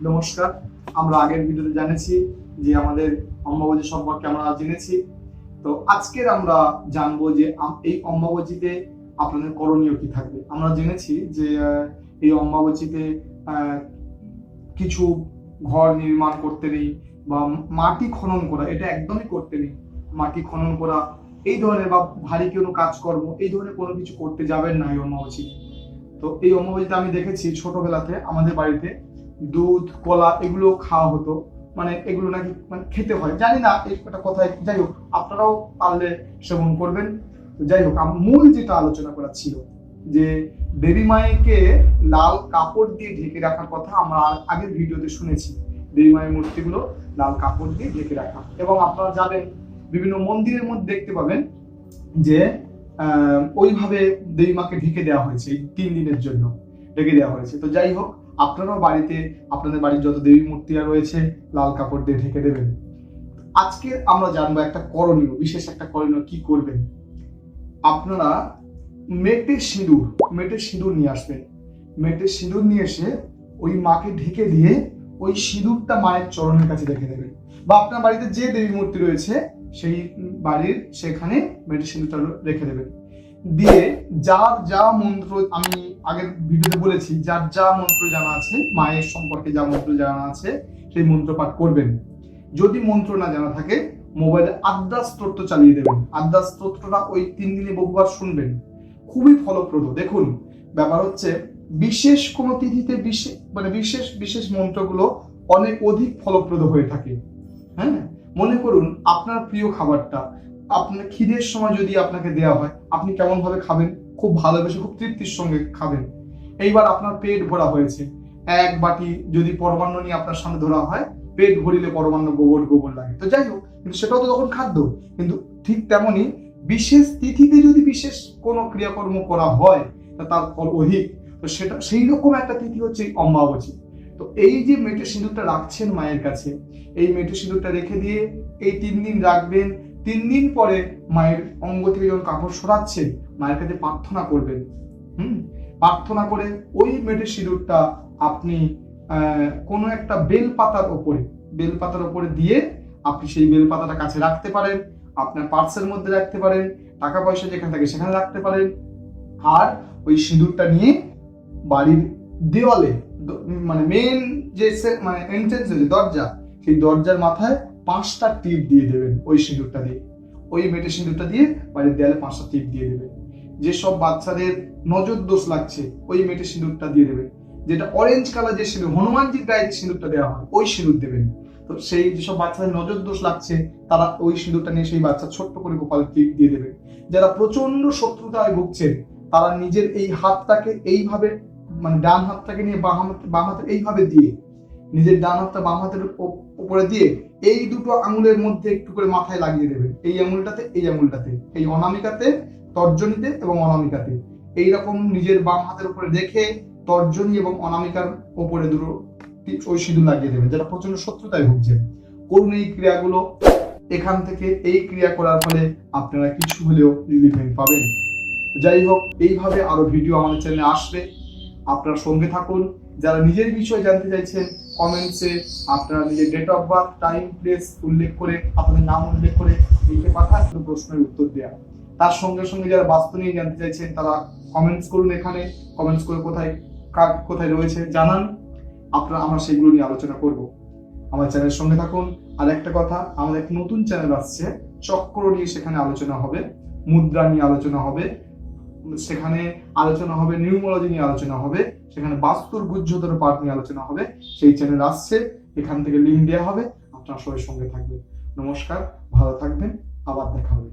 নমস্কার। আমরা আগের ভিডিওতে জেনেছি যে আমাদের অম্বাবচী সম্পর্কে আমরা জেনেছি। তো আজকের আমরা জানবো যে এই অম্বাবচীতে আপনাদের করণীয় কি থাকবে। আমরা জেনেছি যে এই অম্বাবচীতে কিছু ঘর নির্মাণ করতে নেই বা মাটি খনন করা, এটা একদমই করতে নেই। মাটি খনন করা এই ধরনের বা ভারী কোনো কাজকর্ম এই ধরনের কোনো কিছু করতে যাবেন না এই অম্বাবচীতে। তো এই অম্বাবচীতে আমি দেখেছি ছোটবেলাতে আমাদের বাড়িতে দুধ কলা এগুলো খাওয়া হতো, মানে এগুলো নাকি মানে খেতে হয়, জানি না এটা কোথায়। যাই হোক, আপনারাও পারলে সেবন করবেন। তো যাই হোক, মূল যেটা আলোচনা করা ছিল যে দেবী মায়েকে লাল কাপড় দিয়ে ঢেকে রাখার কথা আমরা আগের ভিডিওতে শুনেছি। দেবী মায়ের মূর্তিগুলো লাল কাপড় দিয়ে ঢেকে রাখা, এবং আপনারা যাবেন বিভিন্ন মন্দিরের মধ্যে দেখতে পাবেন যে ওইভাবে দেবী মাকে ঢেকে দেওয়া হয়েছে, এই 3 দিনের জন্য ঢেকে দেওয়া হয়েছে। তো যাই হোক, আপনারাও বাড়িতে আপনাদের বাড়ির যত দেবী মূর্তিরা রয়েছে লাল কাপড় দিয়ে ঢেকে দেবেন। আজকে আমরা জানবো একটা করণীয়, বিশেষ একটা করণীয় কি করবেন। আপনারা মেটের সিঁদুর নিয়ে আসবেন। মেটের সিঁদুর নিয়ে এসে ওই মাকে ঢেকে দিয়ে ওই সিঁদুরটা মায়ের চরণের কাছে রেখে দেবেন, বা আপনার বাড়িতে যে দেবী মূর্তি রয়েছে সেই বাড়ির সেখানে মেটের সিঁদুরটা রেখে দেবেন। দিয়ে যার যা মন্ত্র, আমি আগের ভিডিওতে বলেছি, যার যা মন্ত্র জানা আছে, মায়ের সম্পর্কে যা মন্ত্র জানা আছে সেই মন্ত্র পাঠ করবেন। যদি মন্ত্র না জানা থাকে মোবাইলে আদ্রা স্তোত্র চালিয়ে দেবেন। আদ্রা স্তোত্রটা ওই 3 দিনে বহুবার শুনবেন, খুবই ফলপ্রদ। দেখুন, ব্যাপার হচ্ছে বিশেষ কোনো তিথিতে বিশেষ মন্ত্রগুলো অনেক অধিক ফলপ্রদ হয়ে থাকে। হ্যাঁ, মনে করুন আপনার প্রিয় খাবারটা আপনার খিদের সময় যদি আপনাকে দেওয়া হয়, আপনি কেমন ভাবে খাবেন? খুব ভালোবেসে, খুব তৃপ্তির সঙ্গে খাবেন। এইবার আপনার পেট ভরা হয়েছে, এক বাটি যদি পরমান্ন নিয়ে আপনার সামনে ধরা হয়, পেট ভরিলে পরমান্ন গোবর গোবর লাগে। তো যাই হোক, কিন্তু সেটাও তো তখন খাদ্য। কিন্তু ঠিক তেমনি বিশেষ তিথিতে যদি বিশেষ কোনো ক্রিয়াকর্ম করা হয় তার ফল অধিক। তো সেটা সেই রকম একটা তিথি হচ্ছে এই অম্বাবচী। তো এই যে মেটের সিঁদুরটা রাখছেন মায়ের কাছে, এই মেটের সিঁদুরটা রেখে দিয়ে এই 3 দিন রাখবেন। 3 দিন পরে মায়ের অঙ্গ থেকে যখন কাপড় সরাচ্ছেন, মায়ের কাছে প্রার্থনা করবেন। প্রার্থনা করে ওই মেটের সিঁদুরটা আপনি কোনো একটা বেলপাতার ওপরে দিয়ে আপনি সেই বেলপাতাটা কাছে রাখতে পারেন, আপনার পার্সের মধ্যে রাখতে পারেন, টাকা পয়সা যেখানে থাকে সেখানে রাখতে পারেন। আর ওই সিঁদুরটা নিয়ে বাড়ির দেওয়ালে, মানে মেন যে মানে এন্ট্রেন্স যে দরজা, সেই দরজার মাথায় 5টা টিপ দিয়ে দেবেন। ওই সিঁদুরটা দিয়ে, ওই মেটের সিঁদুরটা দিয়ে বাড়ির দেয়ালে 5টা টিপ দিয়ে দেবেন। যেসব বাচ্চাদের নজর দোষ লাগছে ওই মেটের সিঁদুরটা দিয়ে দেবেন। যেটা অরেঞ্জ কালার যে সিঁদুর, হনুমানজির গায়ে যে সিঁদুরটা দেওয়া হয় ওই সিঁদুর দেবেন। তো সেই যেসব বাচ্চাদের নজর দোষ লাগছে তারা ওই সিঁদুরটা নিয়ে সেই বাচ্চা ছোট্ট করে গোপাল টিপ দিয়ে দেবে। যারা প্রচন্ড শত্রুতায় ভুগছেন তারা নিজের এই হাতটাকে এইভাবে, মানে ডান হাতটাকে নিয়ে বাম হাতে এইভাবে দিয়ে, নিজের ডান হাতটা বাম হাতের উপরে দিয়ে এই দুটো আঙুলের মধ্যে একটু করে মাথায় লাগিয়ে দেবেন। এই আঙুলটাতে, এই অনামিকাতে, তর্জনীতে এবং অনামিকাতে এইরকম নিজের বাম হাতের উপরে রেখে তর্জনী এবং অনামিকার উপরে দুটো ওই সিঁদুর লাগিয়ে দেবেন। যারা প্রচন্ড শত্রুতায় ভুগছেন, করুন এই ক্রিয়াগুলো। এখান থেকে এই ক্রিয়া করার ফলে আপনারা কিছু হলেও রিলিফমেন্ট পাবেন। যাই হোক, এইভাবে আরো ভিডিও আমাদের চ্যানেলে আসবে, আপনারা সঙ্গে থাকুন। যারা নিজের বিষয়ে জানতে চাইছেন কমেন্টসে আপনারা নিজের date of birth, time, place উল্লেখ করে, আপনাদের নাম উল্লেখ করে লিখে পাঠান, প্রশ্নের উত্তর দেওয়া। তার সঙ্গে সঙ্গে যারা বাস্তু নিয়ে জানতে চাইছেন তারা কমেন্টস করুন, এখানে কমেন্টস করে কোথায় রয়েছে জানান, আমরা সেগুলো নিয়ে আলোচনা করব। আমার চ্যানেলের সঙ্গে থাকুন। আর একটা কথা, আমাদের একটা নতুন চ্যানেল আসছে চক্র নিয়ে, সেখানে আলোচনা হবে, মুদ্রা নিয়ে আলোচনা হবে, সেখানে আলোচনা হবে নিউমোলজি নিয়ে আলোচনা হবে, সেখানে বাস্তুর গুহ্যতর পাঠ নিয়ে আলোচনা হবে। সেই চ্যানেল আসছে, এখান থেকে লিঙ্ক দেওয়া হবে। আপনারা সবাই সঙ্গে থাকবেন। নমস্কার, ভালো থাকবেন, আবার দেখা হবে।